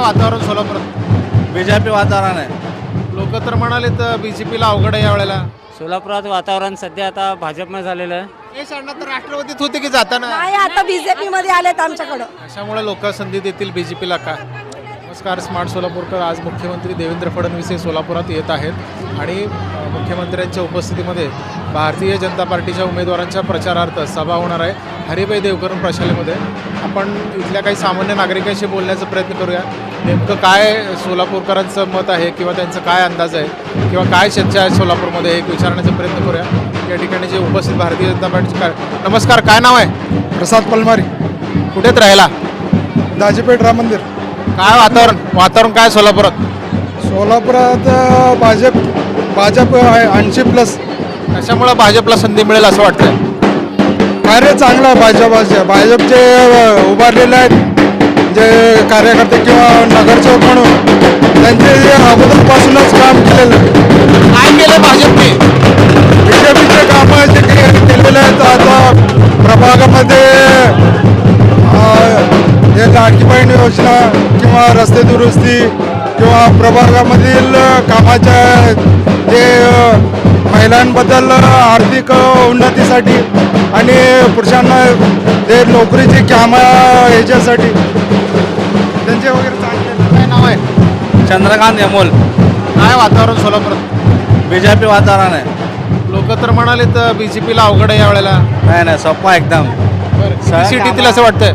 वातावरण सोलापुरात? बीजेपी वातावरण आहे. लोक तर म्हणाले तर बीजेपीला अवघड आहे यावेळेला. सोलापुरात वातावरण सध्या आता भाजपमध्ये झालेलं आहे. हे अण्णा तर राष्ट्रवादीत होते की जाताना, नाही, आता बीजेपी मध्ये आलेत आमच्याकडं. अशामुळे लोक संधी देतील बीजेपीला का? नमस्कार, स्मार्ट सोलापूरकर. आज मुख्यमंत्री देवेंद्र फडणवीस हे सोलापुरात येत आहेत आणि मुख्यमंत्र्यांच्या उपस्थितीमध्ये भारतीय जनता पार्टीच्या उमेदवारांच्या प्रचारार्थ सभा होणार आहे हरिभाई देवकरण प्रशालेमध्ये. आपण इथल्या काही सामान्य नागरिकांशी बोलण्याचा प्रयत्न करूया. नेमकं काय सोलापूरकरांचं मत आहे किंवा त्यांचा काय अंदाज आहे किंवा काय चर्चा आहे सोलापूरमध्ये हे विचारण्याचा प्रयत्न करूया. या ठिकाणी जे उपस्थित भारतीय जनता पार्टीचे नमस्कार, काय नाव आहे? प्रसाद पलमारी, कुठेच राहिला? दाजीपेठ राम मंदिर. काय वातावरण काय सोलापुरात? सोलापुरात भाजप आहे 80+. कशामुळे भाजपला संधी मिळेल असं वाटतंय? कार्य चांगलं आहे भाजपचे उभारलेले आहेत जे कार्यकर्ते किंवा नगरसेवक म्हणून त्यांचे अगोदरपासूनच काम केलेलं. काय केलं भाजपने? बीजेपीचे कामं जे केलेले आहेत आता प्रभागामध्ये हे लाडकी बहीण योजना किंवा रस्ते दुरुस्ती किंवा प्रभागामधील कामाच्या जे महिलांबद्दल आर्थिक उन्नतीसाठी आणि पुरुषांना ते नोकरीची कामं याच्यासाठी त्यांचे वगैरे चांगले. काय नाव आहे? चंद्रकांत यमोल. काय वातावरण सोलापुरात? बीजेपी वातावरण आहे. लोक तर म्हणाले तर बीजेपीला अवघड आहे यावेळेला. नाही सोपा एकदम. सीट येतील असं वाटतंय?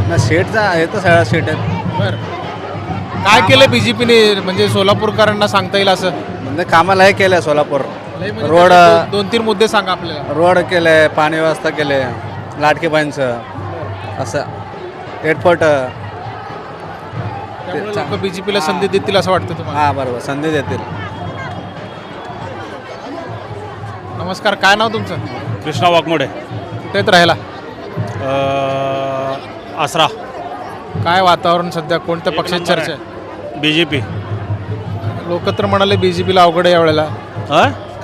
ना सीटचा आहे तर सगळ्या सीट आहेत. बरं, काय केलं बीजेपीने म्हणजे सोलापूरकरांना सांगता येईल असं? म्हणजे कामाला हे केलं सोलापूर. म्हणजे रोड 2-3 मुद्दे सांगा आपल्याला. रोड केले, पाणी व्यवस्था केले, लाडकी बहीणचं असं एअरपोर्ट. लोक बीजेपीला संधी देतील असं वाटतं तुम्हाला? हां बरोबर, संधी देतील. नमस्कार, काय नाव तुमचं? कृष्णा वाघमोडे, कुठेच राहिला? आसरा. काय वातावरण सध्या? कोणत्या पक्षाची चर्चा आहे? बीजेपी. लोक तर म्हणाले बीजेपीला अवघड आहे यावेळेला.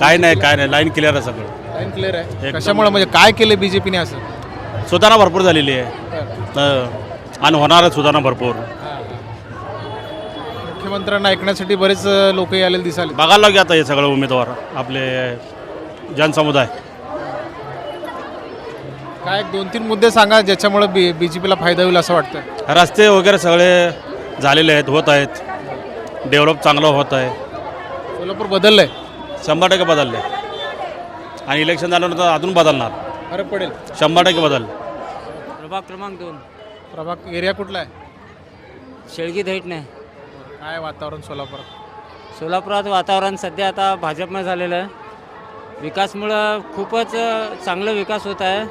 काय नाही लाईन क्लिअर आहे सगळं. लाईन क्लिअर आहे. एकदम. कशामुळे म्हणजे काय केलं बीजेपीने असं? सुधारणा भरपूर झालेली आहे आणि होणार आहे सुधारणा भरपूर. मुख्यमंत्र्यांना ऐकण्यासाठी बरेच लोक आलेले दिसाले. बघायला लागले आता हे सगळं उमेदवार आपले जनसमुदाय. काय 2-3 मुद्दे सांगा ज्याच्यामुळे बीजेपीला फायदा होईल असं वाटतं? रस्ते वगैरे सगळे झालेले आहेत, होत आहेत, डेव्हलप चांगलं होत आहे. सोलापूर बदललंय? 100% बदलले आणि इलेक्शन झाल्यानंतर अजून बदलणार. फरक पडेल? 100% बदल. प्रभाग क्रमांक 2 प्रभाग एरिया कुठला आहे? शेळगी दैठणे. काय वातावरण सोलापुरात? सोलापुरात वातावरण सध्या आता भाजपमध्ये झालेलं आहे. विकासमुळं खूपच चांगला विकास होत आहे.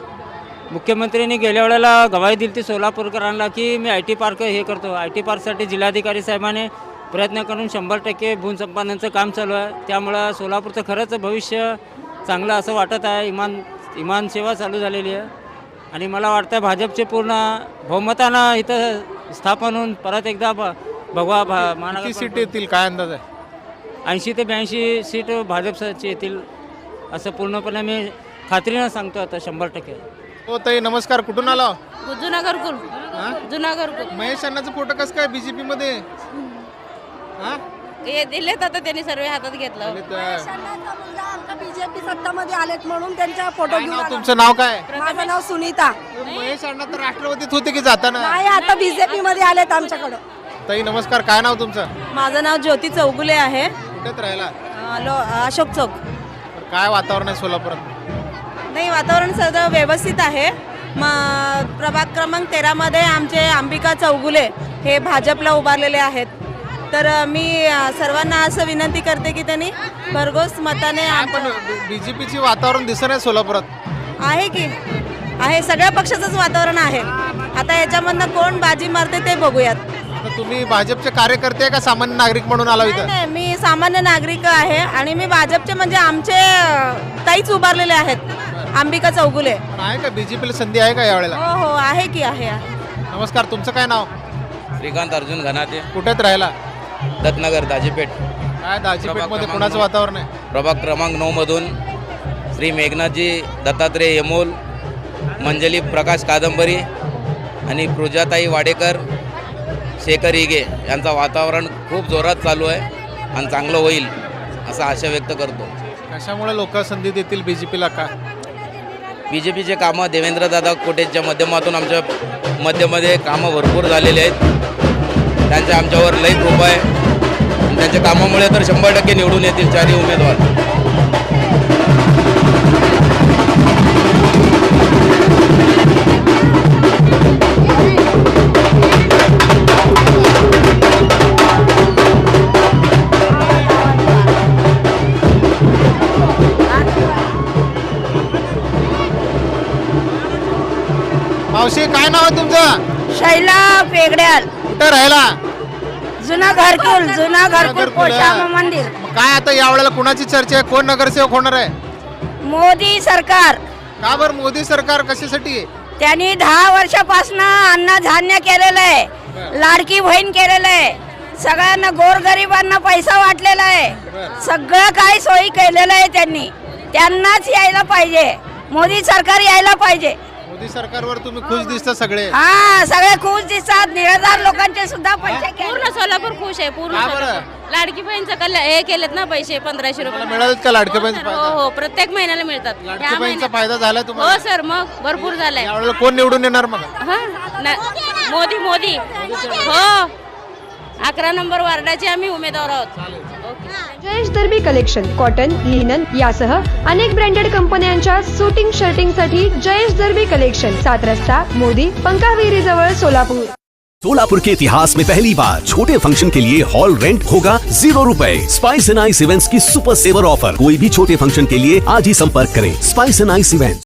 मुख्यमंत्र्यांनी गेल्या वेळेला गवाही दिली ती सोलापूरकरांना की मी IT पार्क हे करतो. IT पार्कसाठी जिल्हाधिकारी साहेबांनी प्रयत्न करून 100% भूसंपादनाचं काम चालू आहे. त्यामुळं सोलापूरचं खरंच भविष्य चांगलं असं वाटत आहे. इमान सेवा चालू झालेली आहे आणि मला वाटतं भाजपचे पूर्ण बहुमतानं इथं स्थापन होऊन परत एकदा भगवा किती महानगर सीट येतील काय अंदाज आहे? 80 ते 82 सीट भाजपची येतील असं पूर्णपणे मी खात्रीनं सांगतो आता 100%. हो ताई, नमस्कार. कुठून आला? जुनागड कुल जुनागड कुल महेश अण्णाचं फोटो कसं काय बीजेपी मध्ये? हे दिलेत आता त्यांनी सर्व हातात घेतलं. बीजेपी सत्तामध्ये आलेत म्हणून त्यांचा फोटो घेऊन आलो. तुमचं नाव काय? माझं नाव सुनीता. महेश अण्णा तर राष्ट्रवादीत होते की जाताना? नाही, आता बीजेपी मध्ये आलेत आमच्याकडं. ताई नमस्कार, काय नाव तुमचं? माझं नाव ज्योती चौगुले आहे. कुठेच राहिला? अशोक चौक. काय वातावरण आहे सोलापुरात? नाही, वातावरण सगळं व्यवस्थित आहे. प्रभाग क्रमांक 13 मध्ये आमचे अंबिका चौगुले हे भाजपला उभारलेले आहेत. तर मी सर्वांना असं विनंती करते की त्यांनी भरघोस मताने. पण बीजेपीची वातावरण दिसत नाही सोलापुरात. आहे की आहे, सगळ्या पक्षाचंच वातावरण आहे. आता याच्यामधनं कोण बाजी मारते ते बघूयात. आता तुम्ही भाजपचे कार्यकर्ते आहे का सामान्य नागरिक म्हणून आला इथं? नाही, मी सामान्य नागरिक आहे आणि मी भाजपचे म्हणजे आमचे ताईच उभारलेले आहेत, अंबिका चौगुले. पण आहे का बीजेपीला संधी आहे का यावेळेला? हो आहे की आहे. नमस्कार, तुमचं काय नाव? श्रीकांत अर्जुन घनाते, कुठेच राहिला? दत्तनगर, दाजीपेठ. काय दाजीपेठ मध्ये कुणाचं वातावरण आहे? प्रभाग क्रमांक 9 मधून श्री मेघनाथजी दत्तात्रय यमोल, मंजली प्रकाश कादंबरी आणि पूजाताई वाडेकर, शेखर इगे यांचं वातावरण खूप जोरात चालू आहे आणि चांगलं होईल असा आशा व्यक्त करतो. कशामुळे लोक संधी देतील बीजेपीला का? BJPचे कामं देवेंद्रदादा कोटेच्या माध्यमातून आमच्या मध्यमध्ये कामं भरपूर झालेले आहेत. त्यांच्या आमच्यावर लई कृपा आहे आणि त्यांच्या कामामुळे तर 100% निवडून येतील चारही उमेदवार. मावशी काय नाव आहे तुमचं? शैला पेगड्याल, कुठं राहिला? जुना घरकुल पोशामा मंदिर. मग काय आता यावेळेला कुणाची चर्चा आहे? कोण नगरसेवक होणार आहे? मोदी सरकार. का बरं मोदी सरकार कशासाठी? त्यांनी 10 वर्षापासून अन्नधान्य केलेलं आहे, लाडकी बहीण केलेलं आहे, सगळ्यांना गोरगरिबांना पैसा वाटलेला आहे, सगळं काही सोयी केलेलं आहे त्यांनी. त्यांनाच यायला पाहिजे, मोदी सरकार यायला पाहिजे. मोदी सरकारवर तुम्ही खुश दिसता सगळे? हा, सगळे खुश दिसतात. निराधार लोकांचे सुद्धा पैसे पूर्ण सोलापूर खुश आहे. पूर्ण का बरं? सोलापूर. लाडकी बहीणचं हे केलेत ना पैसे 1500 रुपये. मिळालेत का लाडक्या बहिणीचा हो फायदा? हो, प्रत्येक महिन्याला मिळतात. लाडक्या ह्या बहिणीचा महिन्यात- फायदा झाला हो तुम्हाला? सर, मग भरपूर झालाय. यावेळेला कोण निवडून येणार मग? हा मोदी मोदी हो, 11 नंबर वार्डाचे आम्ही उमेदवार आहोत. जयेश दर्बी कलेक्शन कॉटन, लिनन यासह अनेक ब्रँडेड कंपन्यांच्या सुटिंग शर्टिंगसाठी जयेश दर्बी कलेक्शन, 7 रस्ता मोदी पंकाविरी जवळ सोलापुर. सोलापुर के इतिहास में पहली बार छोटे फंक्शन के लिए हॉल रेंट होगा 0 रुपए। स्पाइस एंड आइस इवेंट्स की सुपर सेवर ऑफर। कोई भी छोटे फंक्शन के लिए आज ही संपर्क करें। Spice end ice events.